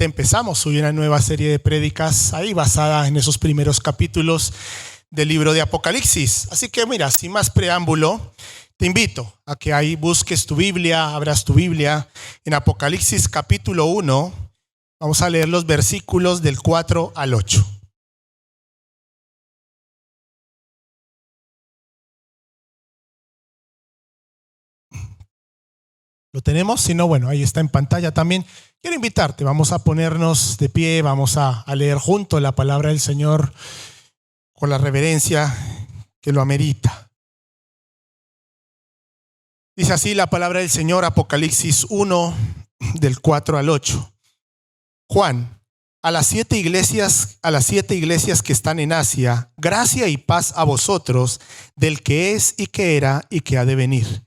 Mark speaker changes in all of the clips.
Speaker 1: empezamos hoy una nueva serie de prédicas ahí basada en esos primeros capítulos del libro de Apocalipsis. Así que mira, sin más preámbulo, te invito a que ahí busques tu Biblia, abras tu Biblia en Apocalipsis capítulo 1. Vamos a leer los versículos del 4 al 8. ¿Lo tenemos? Si no, bueno, ahí está en pantalla también. Quiero invitarte, vamos a ponernos de pie, vamos a leer juntos la palabra del Señor con la reverencia que lo amerita. Dice así la palabra del Señor, Apocalipsis 1, del 4 al 8. Juan, a las 7 iglesias que están en Asia, gracia y paz a vosotros, del que es y que era y que ha de venir,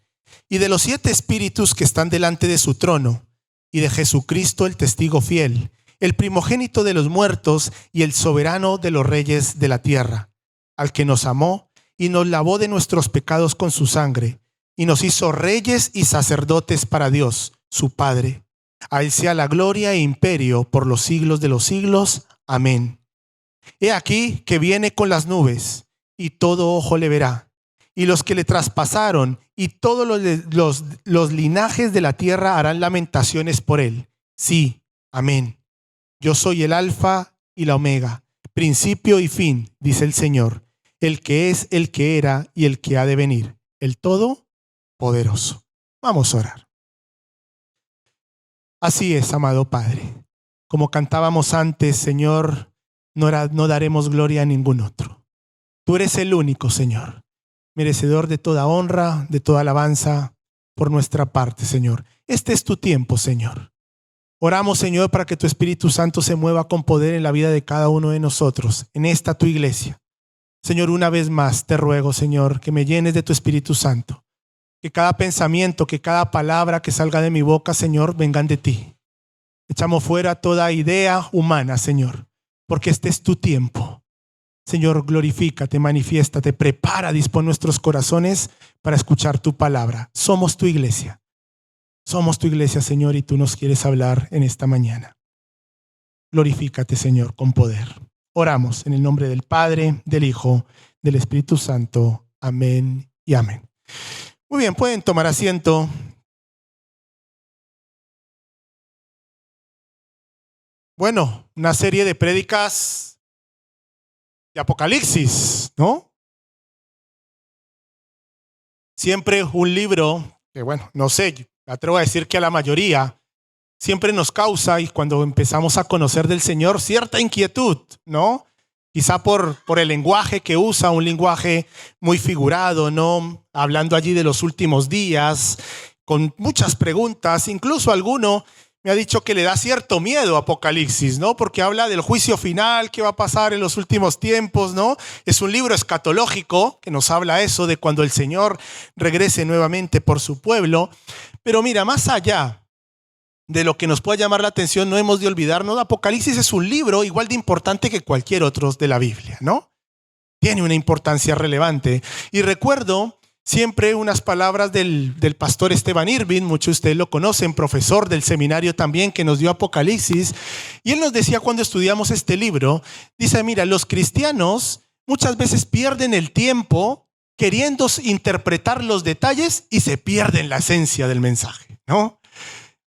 Speaker 1: y de los 7 espíritus que están delante de su trono, y de Jesucristo el testigo fiel, el primogénito de los muertos y el soberano de los reyes de la tierra, al que nos amó y nos lavó de nuestros pecados con su sangre, y nos hizo reyes y sacerdotes para Dios, su Padre. A él sea la gloria e imperio por los siglos de los siglos. Amén. He aquí que viene con las nubes, y todo ojo le verá, y los que le traspasaron y todos los linajes de la tierra harán lamentaciones por él. Sí, amén. Yo soy el Alfa y la Omega, principio y fin, dice el Señor, el que es, el que era y el que ha de venir, el Todopoderoso. Vamos a orar. Así es, amado Padre. Como cantábamos antes, Señor, no daremos gloria a ningún otro. Tú eres el único, Señor, merecedor de toda honra, de toda alabanza por nuestra parte, Señor. Este es tu tiempo, Señor. Oramos, Señor, para que tu Espíritu Santo se mueva con poder en la vida de cada uno de nosotros, en esta tu iglesia. Señor, una vez más te ruego, Señor, que me llenes de tu Espíritu Santo. Que cada pensamiento, que cada palabra que salga de mi boca, Señor, vengan de ti. Echamos fuera toda idea humana, Señor, porque este es tu tiempo. Señor, glorifícate, manifiéstate, prepara, dispón nuestros corazones para escuchar tu palabra. Somos tu iglesia. Somos tu iglesia, Señor, y tú nos quieres hablar en esta mañana. Glorifícate, Señor, con poder. Oramos en el nombre del Padre, del Hijo, del Espíritu Santo. Amén y amén. Muy bien, pueden tomar asiento. Bueno, una serie de prédicas de Apocalipsis, ¿no? Siempre un libro que, bueno, no sé, me atrevo a decir que a la mayoría siempre nos causa, y cuando empezamos a conocer del Señor, cierta inquietud, ¿no? Quizá por el lenguaje que usa, un lenguaje muy figurado, ¿no? Hablando allí de los últimos días, con muchas preguntas. Incluso alguno me ha dicho que le da cierto miedo a Apocalipsis, ¿no? Porque habla del juicio final, qué va a pasar en los últimos tiempos, ¿no? Es un libro escatológico que nos habla eso de cuando el Señor regrese nuevamente por su pueblo. Pero mira, más allá de lo que nos pueda llamar la atención, no hemos de olvidarnos, Apocalipsis es un libro igual de importante que cualquier otro de la Biblia, ¿no? Tiene una importancia relevante. Y recuerdo siempre unas palabras del pastor Esteban Irving, muchos de ustedes lo conocen, profesor del seminario también, que nos dio Apocalipsis. Y él nos decía cuando estudiamos este libro, dice, mira, los cristianos muchas veces pierden el tiempo queriendo interpretar los detalles y se pierden la esencia del mensaje, ¿no?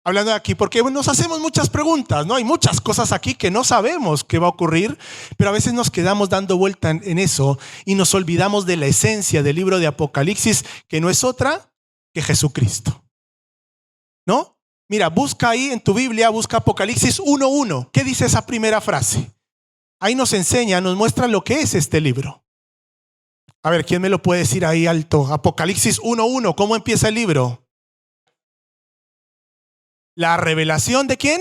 Speaker 1: Hablando de aquí, porque nos hacemos muchas preguntas, ¿no? Hay muchas cosas aquí que no sabemos qué va a ocurrir, pero a veces nos quedamos dando vuelta en eso y nos olvidamos de la esencia del libro de Apocalipsis, que no es otra que Jesucristo, ¿no? Mira, busca ahí en tu Biblia, busca Apocalipsis 1:1. ¿Qué dice esa primera frase? Ahí nos enseña, nos muestra lo que es este libro. A ver, ¿quién me lo puede decir ahí alto? Apocalipsis 1:1, ¿cómo empieza el libro? La revelación ¿de quién?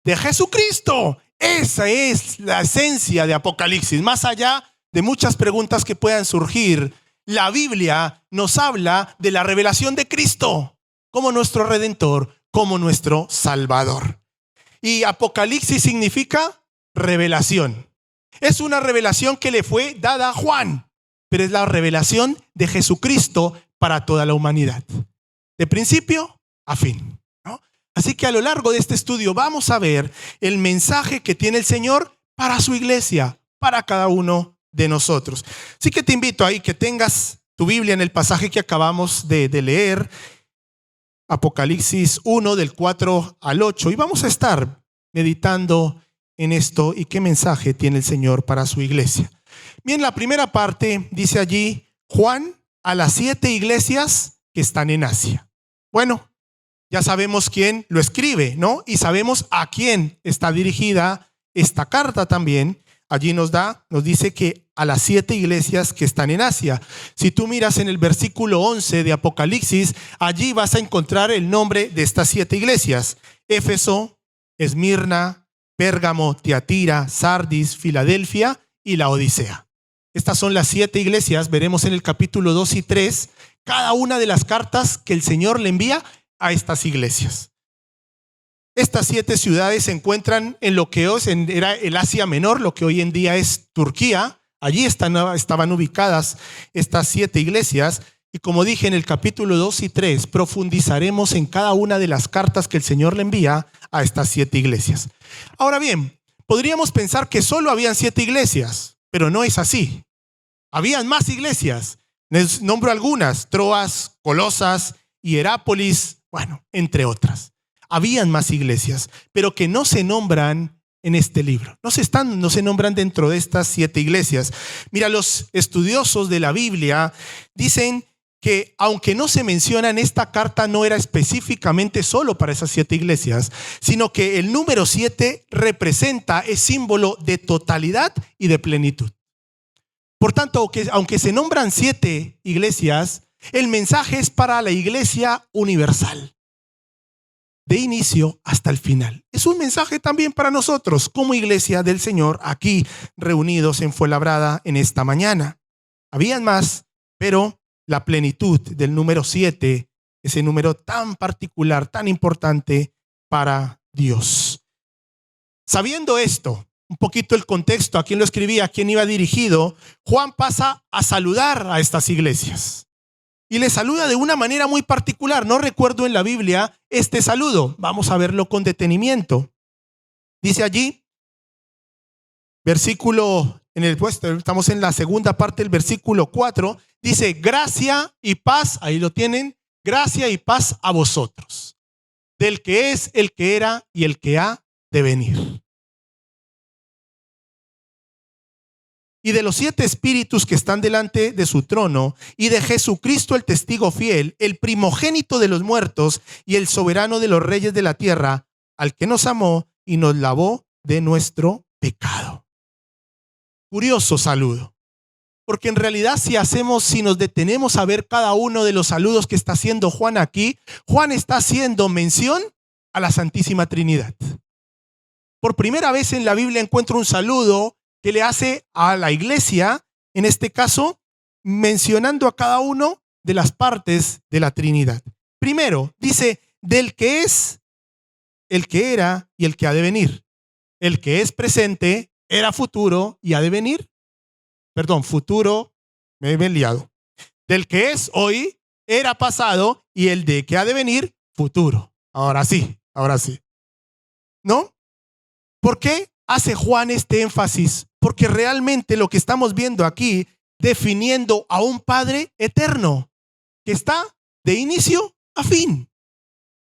Speaker 1: De Jesucristo. Esa es la esencia de Apocalipsis. Más allá de muchas preguntas que puedan surgir, la Biblia nos habla de la revelación de Cristo como nuestro Redentor, como nuestro Salvador. Y Apocalipsis significa revelación. Es una revelación que le fue dada a Juan, pero es la revelación de Jesucristo para toda la humanidad, de principio a fin, ¿no? Así que a lo largo de este estudio vamos a ver el mensaje que tiene el Señor para su iglesia, para cada uno de nosotros. Así que te invito ahí que tengas tu Biblia en el pasaje que acabamos de leer, Apocalipsis 1 del 4 al 8, y vamos a estar meditando en esto y qué mensaje tiene el Señor para su iglesia. Bien, la primera parte dice allí, Juan a las 7 iglesias que están en Asia. Bueno, ya sabemos quién lo escribe, ¿no? Y sabemos a quién está dirigida esta carta también. Allí nos dice que a las 7 iglesias que están en Asia. Si tú miras en el versículo 11 de Apocalipsis, allí vas a encontrar el nombre de estas 7 iglesias: Éfeso, Esmirna, Pérgamo, Tiatira, Sardis, Filadelfia y la Odisea. Estas son las 7 iglesias. Veremos en el capítulo 2 y 3 cada una de las cartas que el Señor le envía a estas iglesias. Estas 7 ciudades se encuentran en lo que era el Asia Menor, lo que hoy en día es Turquía. Allí estaban ubicadas estas 7 iglesias. Y como dije, en el capítulo 2 y 3 profundizaremos en cada una de las cartas que el Señor le envía a estas 7 iglesias. Ahora bien, podríamos pensar que solo habían 7 iglesias, pero no es así. Habían más iglesias. Les nombro algunas: Troas, Colosas, Hierápolis, bueno, entre otras. Habían más iglesias, pero que no se nombran en este libro. No se nombran dentro de estas 7 iglesias. Mira, los estudiosos de la Biblia dicen que aunque no se mencionan, esta carta no era específicamente solo para esas 7 iglesias, sino que el número 7 es símbolo de totalidad y de plenitud. Por tanto, aunque se nombran 7 iglesias, el mensaje es para la iglesia universal, de inicio hasta el final. Es un mensaje también para nosotros como iglesia del Señor aquí reunidos en Fuenlabrada en esta mañana. Habían más, pero la plenitud del número 7, ese número tan particular, tan importante para Dios. Sabiendo esto, un poquito el contexto, a quién lo escribía, a quién iba dirigido, Juan pasa a saludar a estas iglesias. Y le saluda de una manera muy particular. No recuerdo en la Biblia este saludo. Vamos a verlo con detenimiento. Dice allí, estamos en la segunda parte del versículo 4. Dice, gracia y paz, ahí lo tienen, gracia y paz a vosotros, del que es, el que era y el que ha de venir. Y de los 7 espíritus que están delante de su trono, y de Jesucristo el testigo fiel, el primogénito de los muertos y el soberano de los reyes de la tierra, al que nos amó y nos lavó de nuestro pecado. Curioso saludo, porque en realidad si nos detenemos a ver cada uno de los saludos que está haciendo Juan aquí, Juan está haciendo mención a la Santísima Trinidad. Por primera vez en la Biblia encuentro un saludo que le hace a la iglesia, en este caso, mencionando a cada uno de las partes de la Trinidad. Primero, dice, del que es, el que era y el que ha de venir. El que es presente, era futuro y ha de venir. Perdón, futuro, me he liado. Del que es hoy, era pasado, y el de que ha de venir, futuro. Ahora sí. ¿No? ¿Por qué hace Juan este énfasis? Porque realmente lo que estamos viendo aquí, definiendo a un Padre eterno, que está de inicio a fin.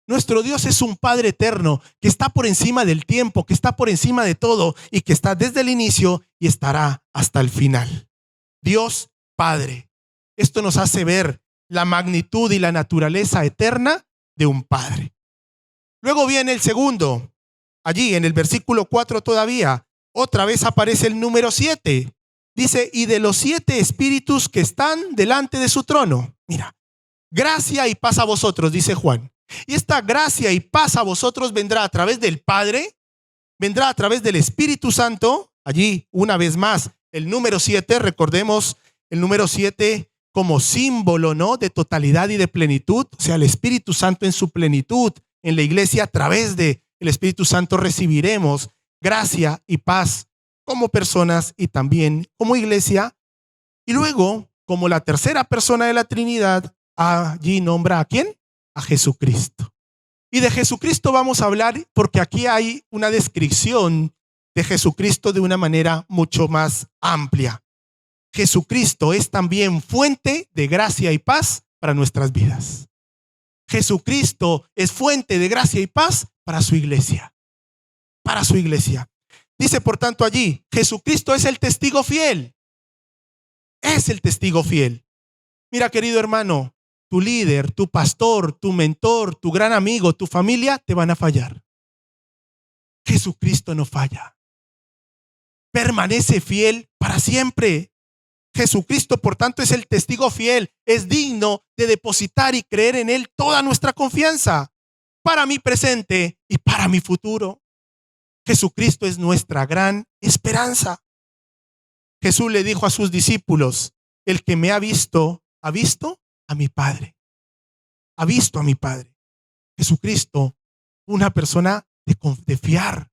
Speaker 1: Nuestro Dios es un Padre eterno, que está por encima del tiempo, que está por encima de todo, y que está desde el inicio y estará hasta el final. Dios Padre. Esto nos hace ver la magnitud y la naturaleza eterna de un Padre. Luego viene el segundo. Allí en el versículo 4 todavía, otra vez aparece el número 7. Dice, y de los 7 espíritus que están delante de su trono. Mira, gracia y paz a vosotros, dice Juan. Y esta gracia y paz a vosotros vendrá a través del Padre, vendrá a través del Espíritu Santo. Allí, una vez más, el número 7, recordemos el número 7 como símbolo, ¿no?, de totalidad y de plenitud. O sea, el Espíritu Santo en su plenitud en la iglesia, a través del Espíritu Santo recibiremos gracia y paz como personas y también como iglesia. Y luego, como la tercera persona de la Trinidad, allí nombra ¿a quién? A Jesucristo. Y de Jesucristo vamos a hablar porque aquí hay una descripción de Jesucristo de una manera mucho más amplia. Jesucristo es también fuente de gracia y paz para nuestras vidas. Jesucristo es fuente de gracia y paz para su iglesia. Para su iglesia. Dice por tanto allí, Jesucristo es el testigo fiel. Es el testigo fiel. Mira, querido hermano, tu líder, tu pastor, tu mentor, tu gran amigo, tu familia te van a fallar. Jesucristo no falla. Permanece fiel para siempre. Jesucristo, por tanto, es el testigo fiel. Es digno de depositar y creer en Él toda nuestra confianza para mi presente y para mi futuro. Jesucristo es nuestra gran esperanza. Jesús le dijo a sus discípulos, el que me ha visto a mi Padre. Ha visto a mi Padre. Jesucristo, una persona de fiar,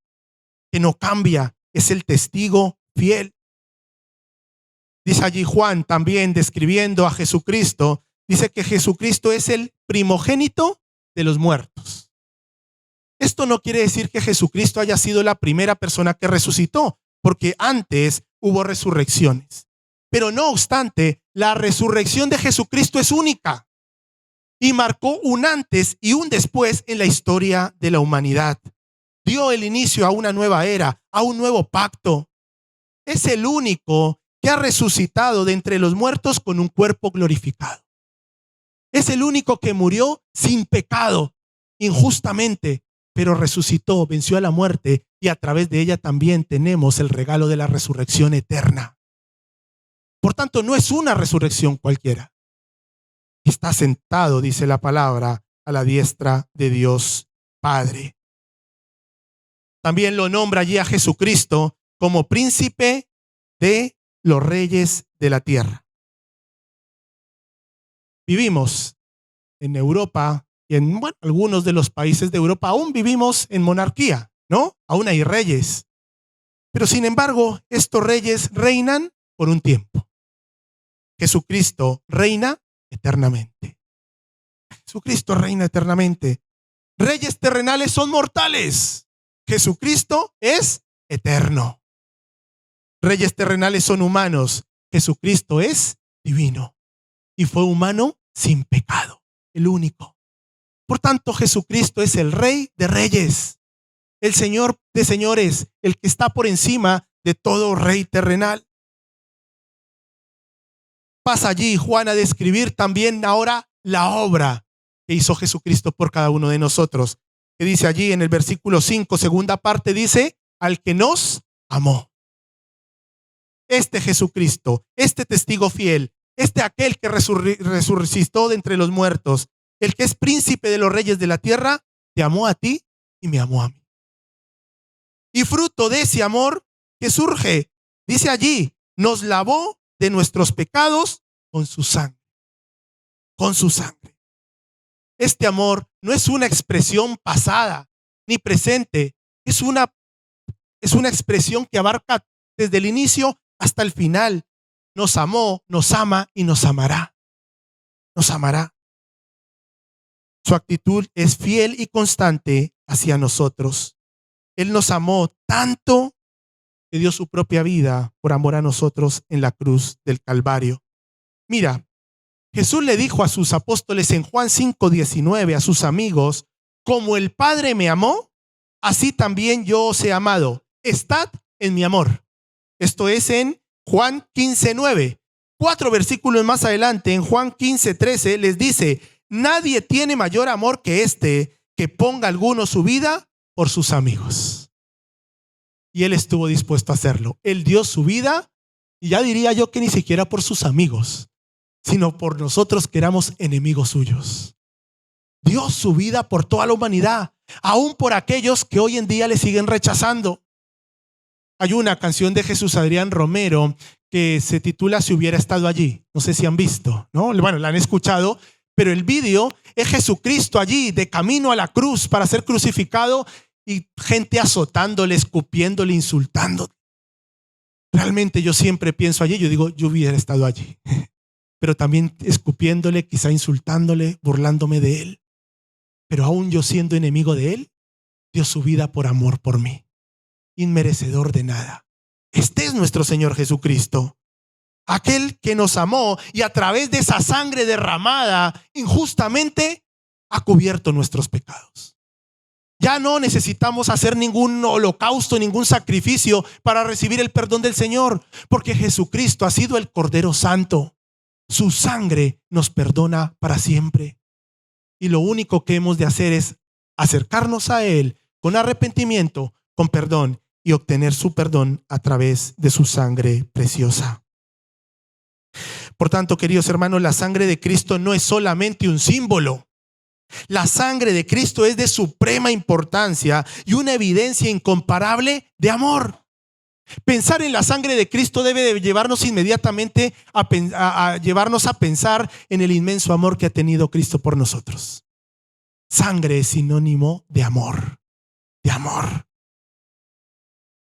Speaker 1: que no cambia, es el testigo fiel. Dice allí Juan también describiendo a Jesucristo, dice que Jesucristo es el primogénito de los muertos. Esto no quiere decir que Jesucristo haya sido la primera persona que resucitó, porque antes hubo resurrecciones. Pero no obstante, la resurrección de Jesucristo es única y marcó un antes y un después en la historia de la humanidad. Dio el inicio a una nueva era, a un nuevo pacto. Es el único que ha resucitado de entre los muertos con un cuerpo glorificado. Es el único que murió sin pecado, injustamente, pero resucitó, venció a la muerte y a través de ella también tenemos el regalo de la resurrección eterna. Por tanto, no es una resurrección cualquiera. Está sentado, dice la palabra, a la diestra de Dios Padre. También lo nombra allí a Jesucristo como príncipe de los reyes de la tierra. Vivimos en Europa y en algunos de los países de Europa aún vivimos en monarquía, ¿no? Aún hay reyes. Pero sin embargo, estos reyes reinan por un tiempo. Jesucristo reina eternamente. Jesucristo reina eternamente. Reyes terrenales son mortales. Jesucristo es eterno. Reyes terrenales son humanos. Jesucristo es divino. Y fue humano sin pecado, el único. Por tanto, Jesucristo es el Rey de reyes, el Señor de señores, el que está por encima de todo rey terrenal. Pasa allí Juan a describir también ahora la obra que hizo Jesucristo por cada uno de nosotros. Que dice allí en el versículo 5, segunda parte, dice, al que nos amó. Este Jesucristo, este testigo fiel, aquel que resucitó de entre los muertos, el que es príncipe de los reyes de la tierra, te amó a ti y me amó a mí. Y fruto de ese amor que surge, dice allí, nos lavó de nuestros pecados con su sangre. Con su sangre. Este amor no es una expresión pasada ni presente, es una expresión que abarca desde el inicio hasta el final. Nos amó, nos ama y nos amará. Nos amará. Su actitud es fiel y constante hacia nosotros. Él nos amó tanto que dio su propia vida por amor a nosotros en la cruz del Calvario. Mira, Jesús le dijo a sus apóstoles en Juan 5:19 a sus amigos, como el Padre me amó, así también yo os he amado. Estad en mi amor. Esto es en Juan 15:9. 4 versículos más adelante, en Juan 15:13, les dice, nadie tiene mayor amor que este, que ponga alguno su vida por sus amigos. Y él estuvo dispuesto a hacerlo. Él dio su vida, y ya diría yo que ni siquiera por sus amigos, sino por nosotros que éramos enemigos suyos. Dio su vida por toda la humanidad, aún por aquellos que hoy en día le siguen rechazando. Hay una canción de Jesús Adrián Romero que se titula Si hubiera estado allí. No sé si han visto, ¿no? Bueno, la han escuchado, pero el vídeo es Jesucristo allí de camino a la cruz para ser crucificado y gente azotándole, escupiéndole, insultándole. Realmente yo siempre pienso allí, yo digo, yo hubiera estado allí, pero también escupiéndole, quizá insultándole, burlándome de él. pero aún yo siendo enemigo de Él, dio su vida por amor por mí, inmerecedor de nada. Este es nuestro Señor Jesucristo, aquel que nos amó y a través de esa sangre derramada injustamente ha cubierto nuestros pecados. Ya no necesitamos hacer ningún holocausto, ningún sacrificio para recibir el perdón del Señor, porque Jesucristo ha sido el Cordero Santo. Su sangre nos perdona para siempre. Y lo único que hemos de hacer es acercarnos a Él con arrepentimiento, con perdón y obtener su perdón a través de su sangre preciosa. Por tanto, queridos hermanos, la sangre de Cristo no es solamente un símbolo. La sangre de Cristo es de suprema importancia y una evidencia incomparable de amor. Pensar en la sangre de Cristo debe de llevarnos inmediatamente a llevarnos a pensar en el inmenso amor que ha tenido Cristo por nosotros. Sangre es sinónimo de amor, de amor.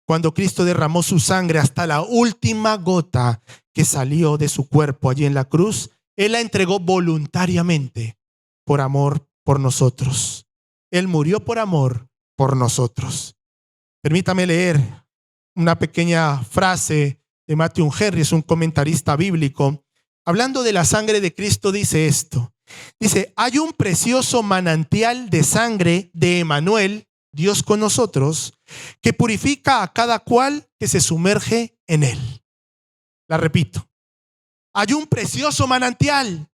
Speaker 1: Cuando Cristo derramó su sangre hasta la última gota que salió de su cuerpo allí en la cruz, Él la entregó voluntariamente por amor por nosotros. Él murió por amor por nosotros. Permítame leer una pequeña frase de Matthew Henry, es un comentarista bíblico. Hablando de la sangre de Cristo, dice esto. Dice, hay un precioso manantial de sangre de Emmanuel, Dios con nosotros, que purifica a cada cual que se sumerge en él. La repito. Hay un precioso manantial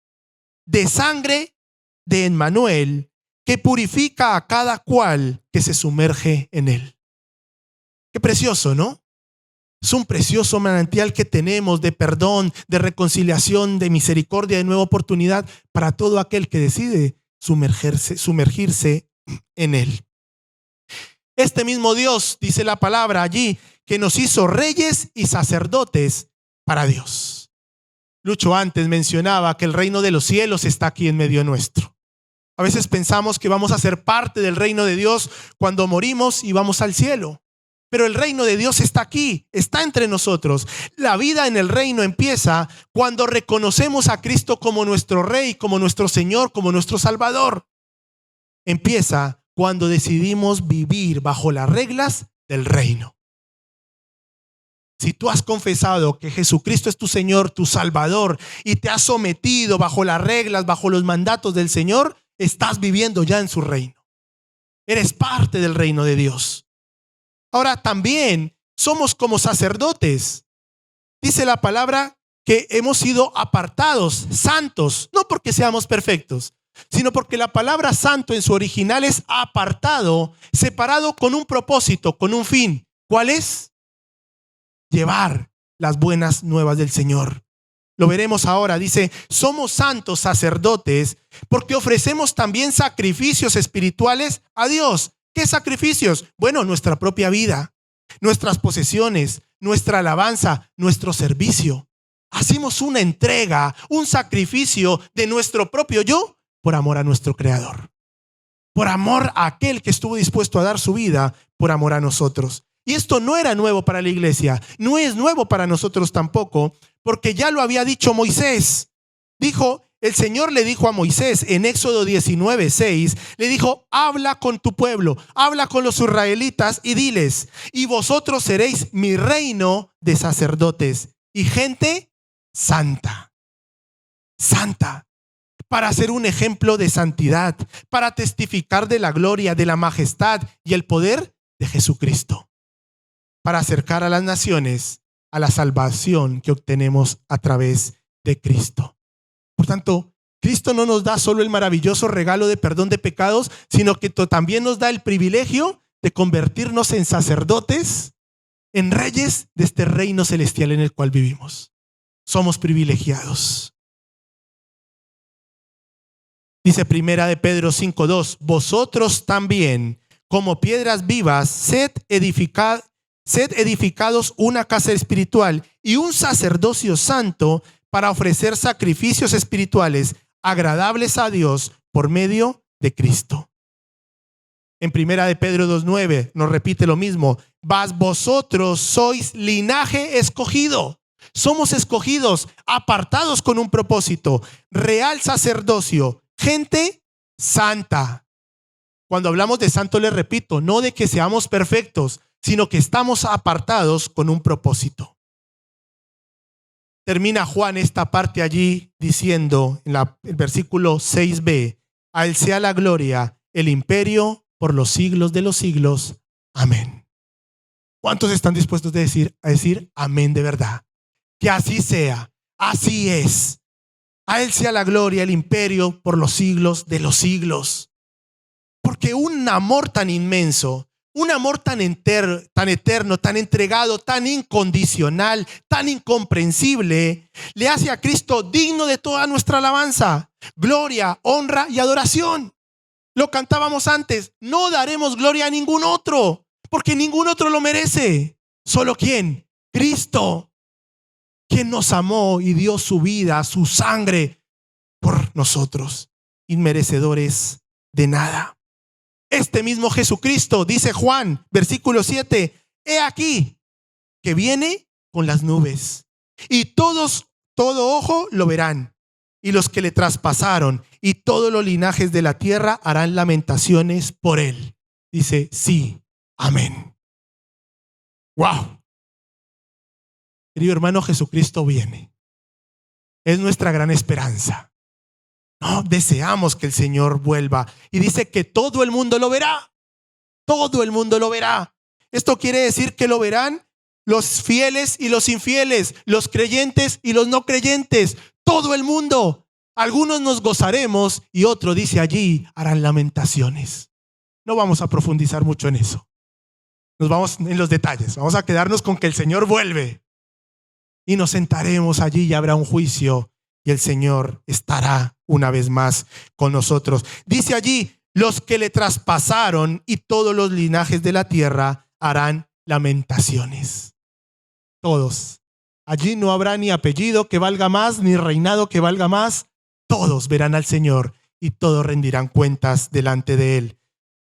Speaker 1: de sangre de Emmanuel que purifica a cada cual que se sumerge en él. Qué precioso, ¿no? Es un precioso manantial que tenemos de perdón, de reconciliación, de misericordia, de nueva oportunidad para todo aquel que decide sumergirse en él. Este mismo Dios, dice la palabra allí, que nos hizo reyes y sacerdotes para Dios. Lucho antes mencionaba que el reino de los cielos está aquí en medio nuestro. A veces pensamos que vamos a ser parte del reino de Dios cuando morimos y vamos al cielo. Pero el reino de Dios está aquí, está entre nosotros. La vida en el reino empieza cuando reconocemos a Cristo como nuestro Rey, como nuestro Señor, como nuestro Salvador. Empieza cuando decidimos vivir bajo las reglas del reino. Si tú has confesado que Jesucristo es tu Señor, tu Salvador, y te has sometido bajo las reglas, bajo los mandatos del Señor, estás viviendo ya en su reino. Eres parte del reino de Dios. Ahora también somos como sacerdotes. Dice la palabra que hemos sido apartados, santos, no porque seamos perfectos, sino porque la palabra santo en su original es apartado, separado con un propósito, con un fin. ¿Cuál es? Llevar las buenas nuevas del Señor. Lo veremos ahora. Dice, somos santos sacerdotes porque ofrecemos también sacrificios espirituales a Dios. ¿Qué sacrificios? Bueno, nuestra propia vida, nuestras posesiones, nuestra alabanza, nuestro servicio. Hacemos una entrega, un sacrificio de nuestro propio yo por amor a nuestro Creador. Por amor a aquel que estuvo dispuesto a dar su vida por amor a nosotros. Y esto no era nuevo para la iglesia, no es nuevo para nosotros tampoco, porque ya lo había dicho Moisés. El Señor le dijo a Moisés en Éxodo 19:6, le dijo, habla con tu pueblo, habla con los israelitas y diles, y vosotros seréis mi reino de sacerdotes y gente santa. Santa. Para ser un ejemplo de santidad, para testificar de la gloria, de la majestad y el poder de Jesucristo. Para acercar a las naciones a la salvación que obtenemos a través de Cristo. Por tanto, Cristo no nos da solo el maravilloso regalo de perdón de pecados, sino que también nos da el privilegio de convertirnos en sacerdotes, en reyes de este reino celestial en el cual vivimos. Somos privilegiados. Dice Primera de Pedro 5:2, vosotros también, como piedras vivas, sed edificados una casa espiritual y un sacerdocio santo para ofrecer sacrificios espirituales agradables a Dios por medio de Cristo. En Primera de Pedro 2:9 nos repite lo mismo. Vosotros sois linaje escogido. Somos escogidos, apartados con un propósito, real sacerdocio, gente santa. Cuando hablamos de santo, les repito, no de que seamos perfectos, sino que estamos apartados con un propósito. Termina Juan esta parte allí diciendo en el versículo 6b, a Él sea la gloria, el imperio por los siglos de los siglos. Amén. ¿Cuántos están dispuestos a decir amén de verdad? Que así sea, así es. A Él sea la gloria, el imperio por los siglos de los siglos. Porque un amor tan inmenso, un amor tan eterno, tan entregado, tan incondicional, tan incomprensible, le hace a Cristo digno de toda nuestra alabanza, gloria, honra y adoración. Lo cantábamos antes, no daremos gloria a ningún otro, porque ningún otro lo merece. ¿Solo quién? Cristo, quien nos amó y dio su vida, su sangre por nosotros, inmerecedores de nada. Este mismo Jesucristo, dice Juan, versículo 7, he aquí que viene con las nubes y todo ojo lo verán, y los que le traspasaron y todos los linajes de la tierra harán lamentaciones por él. Dice, sí, amén. ¡Wow! Querido hermano, Jesucristo viene. Es nuestra gran esperanza. No, deseamos que el Señor vuelva. Y dice que todo el mundo lo verá. Todo el mundo lo verá. Esto quiere decir que lo verán los fieles y los infieles, los creyentes y los no creyentes. Todo el mundo. Algunos nos gozaremos y otro, dice allí, harán lamentaciones. No vamos a profundizar mucho en eso. Nos vamos en los detalles. Vamos a quedarnos con que el Señor vuelve. Y nos sentaremos allí y habrá un juicio y el Señor estará una vez más con nosotros. Dice allí, los que le traspasaron y todos los linajes de la tierra harán lamentaciones. Todos. Allí no habrá ni apellido que valga más, ni reinado que valga más. Todos verán al Señor y todos rendirán cuentas delante de Él.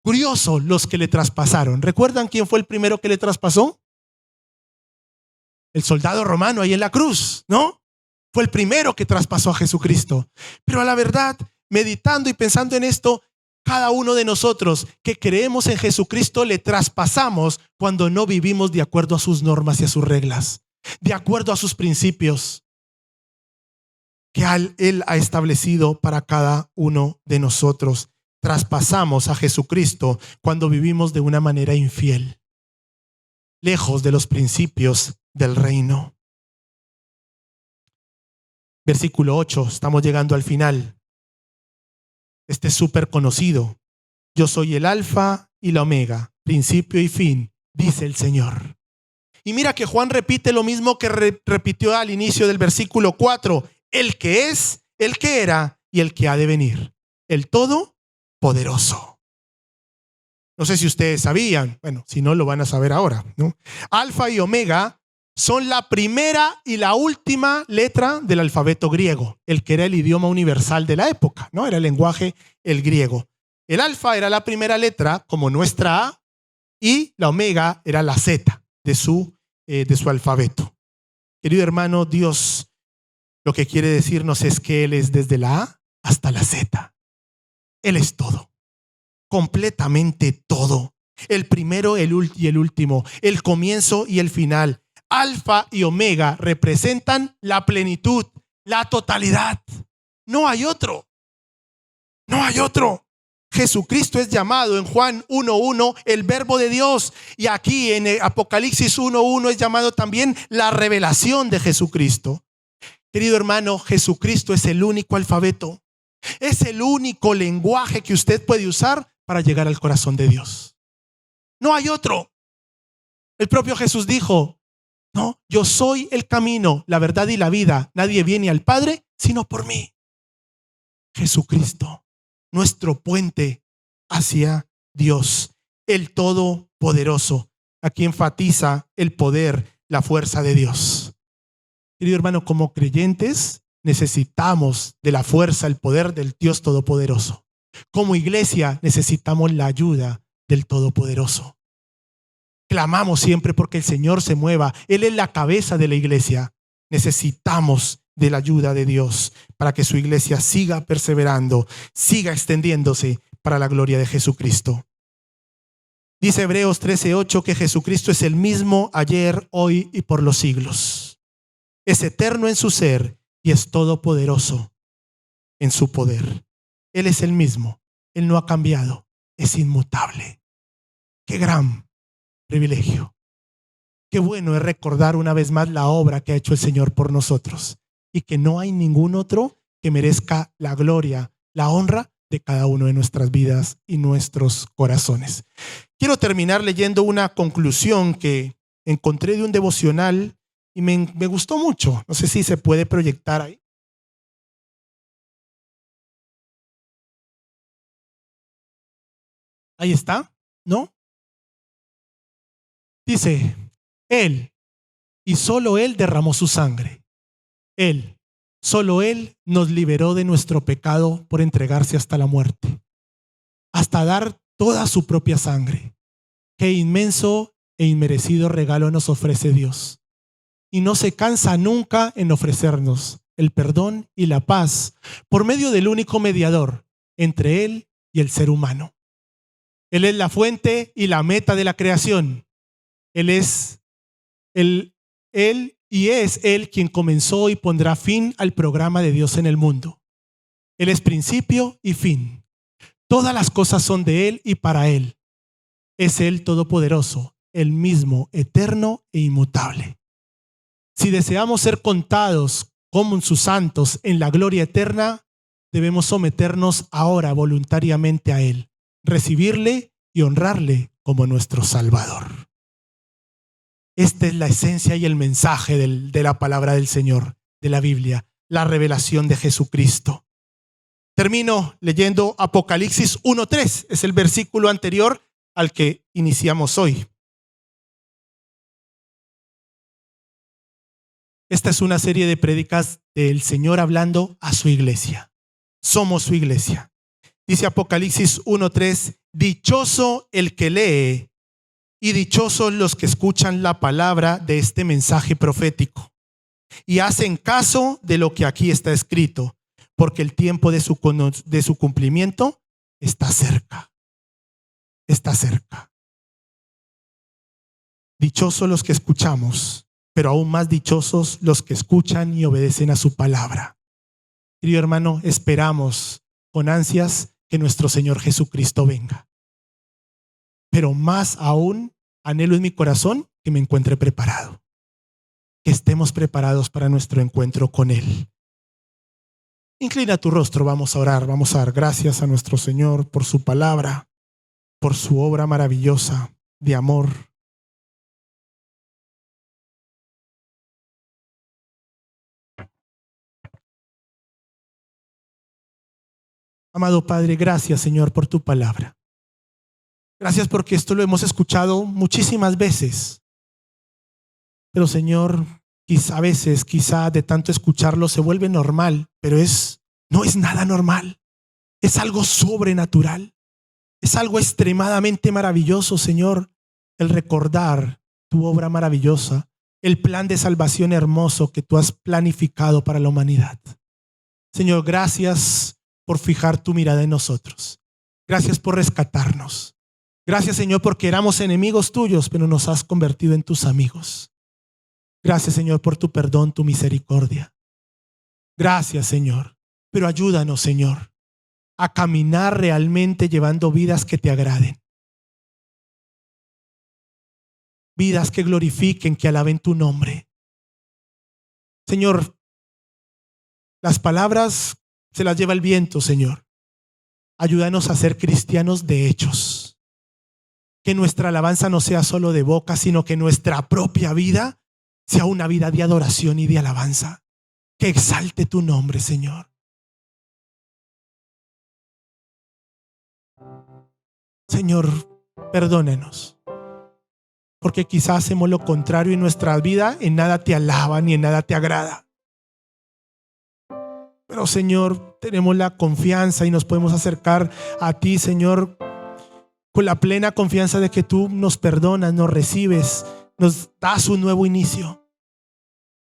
Speaker 1: Curioso, los que le traspasaron. ¿Recuerdan quién fue el primero que le traspasó? El soldado romano ahí en la cruz, ¿no? Fue el primero que traspasó a Jesucristo. Pero a la verdad, meditando y pensando en esto, cada uno de nosotros que creemos en Jesucristo le traspasamos cuando no vivimos de acuerdo a sus normas y a sus reglas, de acuerdo a sus principios que Él ha establecido para cada uno de nosotros. Traspasamos a Jesucristo cuando vivimos de una manera infiel, lejos de los principios del reino. Versículo 8, estamos llegando al final. Este es súper conocido. Yo soy el alfa y la omega, principio y fin, dice el Señor. Y mira que Juan repite lo mismo que repitió al inicio del versículo 4. El que es, el que era y el que ha de venir. El Todopoderoso. No sé si ustedes sabían, bueno, si no lo van a saber ahora, ¿no? Alfa y omega son la primera y la última letra del alfabeto griego, el que era el idioma universal de la época, ¿no? Era el lenguaje, el griego. El alfa era la primera letra, como nuestra A, y la omega era la Z de su alfabeto. Querido hermano, Dios lo que quiere decirnos es que Él es desde la A hasta la Z. Él es todo, completamente todo. El primero y el último, el comienzo y el final. Alfa y omega representan la plenitud, la totalidad. No hay otro. No hay otro. Jesucristo es llamado en Juan 1:1 el verbo de Dios, y aquí en Apocalipsis 1:1 es llamado también la revelación de Jesucristo. Querido hermano, Jesucristo es el único alfabeto. Es el único lenguaje que usted puede usar para llegar al corazón de Dios. No hay otro. El propio Jesús dijo, no, yo soy el camino, la verdad y la vida. Nadie viene al Padre sino por mí. Jesucristo, nuestro puente hacia Dios, el Todopoderoso. Aquí enfatiza el poder, la fuerza de Dios. Querido hermano, como creyentes necesitamos de la fuerza, el poder del Dios Todopoderoso. Como iglesia necesitamos la ayuda del Todopoderoso. Clamamos siempre porque el Señor se mueva. Él es la cabeza de la iglesia. Necesitamos de la ayuda de Dios para que su iglesia siga perseverando, siga extendiéndose para la gloria de Jesucristo. Dice Hebreos 13:8 que Jesucristo es el mismo ayer, hoy y por los siglos. Es eterno en su ser y es todopoderoso en su poder. Él es el mismo. Él no ha cambiado. Es inmutable. Qué gran privilegio. Qué bueno es recordar una vez más la obra que ha hecho el Señor por nosotros y que no hay ningún otro que merezca la gloria, la honra de cada uno de nuestras vidas y nuestros corazones. Quiero terminar leyendo una conclusión que encontré de un devocional y me gustó mucho. No sé si se puede proyectar ahí. Ahí está, ¿no? Dice, Él y solo Él derramó su sangre. Él, solo Él nos liberó de nuestro pecado por entregarse hasta la muerte, hasta dar toda su propia sangre. Qué inmenso e inmerecido regalo nos ofrece Dios. Y no se cansa nunca en ofrecernos el perdón y la paz por medio del único mediador entre Él y el ser humano. Él es la fuente y la meta de la creación. Él es Él y es Él quien comenzó y pondrá fin al programa de Dios en el mundo. Él es principio y fin. Todas las cosas son de Él y para Él. Es Él todopoderoso, el mismo, eterno e inmutable. Si deseamos ser contados como sus santos en la gloria eterna, debemos someternos ahora voluntariamente a Él, recibirle y honrarle como nuestro Salvador. Esta es la esencia y el mensaje de la palabra del Señor, de la Biblia, la revelación de Jesucristo. Termino leyendo Apocalipsis 1:3, es el versículo anterior al que iniciamos hoy. Esta es una serie de prédicas del Señor hablando a su iglesia. Somos su iglesia. Dice Apocalipsis 1:3, dichoso el que lee y dichosos los que escuchan la palabra de este mensaje profético y hacen caso de lo que aquí está escrito, porque el tiempo de su cumplimiento está cerca. Está cerca. Dichosos los que escuchamos, pero aún más dichosos los que escuchan y obedecen a su palabra. Querido hermano, esperamos con ansias que nuestro Señor Jesucristo venga. Pero más aún, anhelo en mi corazón que me encuentre preparado. Que estemos preparados para nuestro encuentro con Él. Inclina tu rostro, vamos a orar, vamos a dar gracias a nuestro Señor por su palabra, por su obra maravillosa de amor. Amado Padre, gracias Señor por tu palabra. Gracias porque esto lo hemos escuchado muchísimas veces. Pero Señor, a veces quizá de tanto escucharlo se vuelve normal, pero no es nada normal. Es algo sobrenatural. Es algo extremadamente maravilloso, Señor, el recordar tu obra maravillosa, el plan de salvación hermoso que tú has planificado para la humanidad. Señor, gracias por fijar tu mirada en nosotros. Gracias por rescatarnos. Gracias, Señor, porque éramos enemigos tuyos, pero nos has convertido en tus amigos. Gracias, Señor, por tu perdón, tu misericordia. Gracias, Señor. Pero ayúdanos, Señor, a caminar realmente llevando vidas que te agraden. Vidas que glorifiquen, que alaben tu nombre. Señor, las palabras se las lleva el viento, Señor. Ayúdanos a ser cristianos de hechos. Que nuestra alabanza no sea solo de boca, sino que nuestra propia vida sea una vida de adoración y de alabanza. Que exalte tu nombre, Señor. Señor, perdónenos, porque quizás hacemos lo contrario y nuestra vida en nada te alaba ni en nada te agrada. Pero Señor, tenemos la confianza y nos podemos acercar a ti, Señor, con la plena confianza de que tú nos perdonas, nos recibes, nos das un nuevo inicio.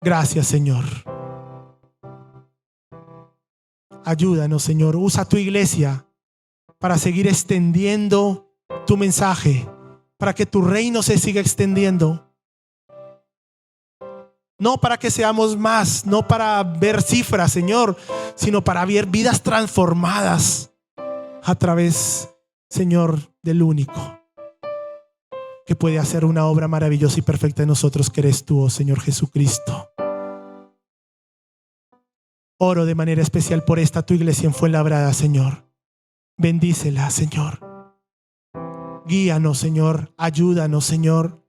Speaker 1: Gracias, Señor. Ayúdanos, Señor. Usa tu iglesia para seguir extendiendo tu mensaje, para que tu reino se siga extendiendo. No para que seamos más, no para ver cifras, Señor, sino para ver vidas transformadas a través, Señor, del único que puede hacer una obra maravillosa y perfecta en nosotros, que eres tú, oh Señor Jesucristo. Oro de manera especial por esta tu iglesia en Fuenlabrada, Señor. Bendícela, Señor. Guíanos, Señor. Ayúdanos, Señor,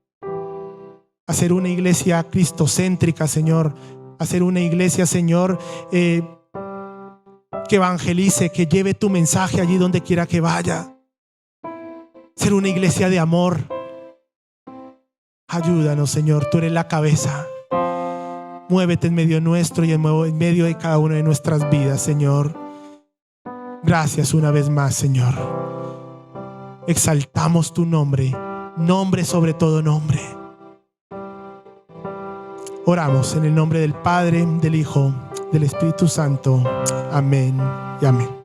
Speaker 1: a ser una iglesia cristocéntrica, Señor. A ser una iglesia, Señor, que evangelice, que lleve tu mensaje allí donde quiera que vaya. Ser una iglesia de amor. Ayúdanos, Señor. Tú eres la cabeza. Muévete en medio nuestro y en medio de cada una de nuestras vidas, Señor. Gracias una vez más, Señor. Exaltamos tu nombre, nombre sobre todo nombre. Oramos en el nombre del Padre, del Hijo, del Espíritu Santo. Amén y amén.